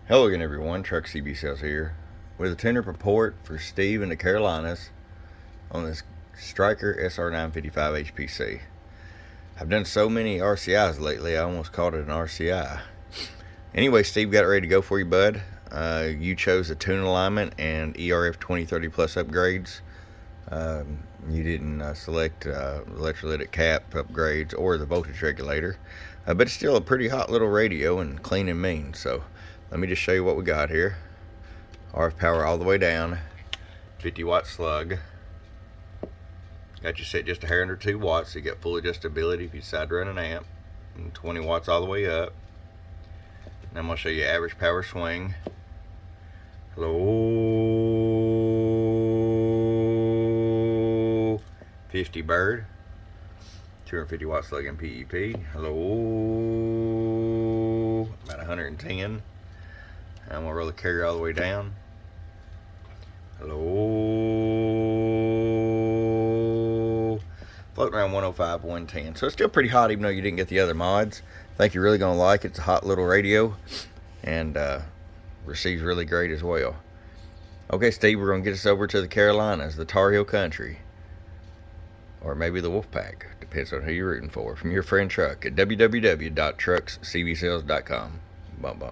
Hello again, everyone. Truck CB Sales here with a tender report for Steve in the Carolinas on this Stryker SR-955HPC. I've done so many RCIs lately, I almost called it an RCI. Anyway, Steve got it ready to go for you, bud. You chose the tune alignment and ERF 2030 plus upgrades. You didn't select electrolytic cap upgrades or the voltage regulator, but it's still a pretty hot little radio and clean and mean. So let me just show you what we got here. RF power all the way down, 50 watt slug. Got you set just a hair under 2 watts, so you got full adjustability if you decide to run an amp, and 20 watts all the way up. And I'm going to show you average power swing. Hello, 50 bird, 250 watt slug and PEP. Hello, about 110. I'm gonna roll the carrier all the way down. Hello, floating around 105, 110. So it's still pretty hot, even though you didn't get the other mods. I think you're really gonna like it. It's a hot little radio, and receives really great as well. Okay, Steve, we're gonna get us over to the Carolinas, the Tar Heel country, or maybe the Wolfpack. Depends on who you're rooting for. From your friend Truck at www.truckscvsales.com. Bump bump.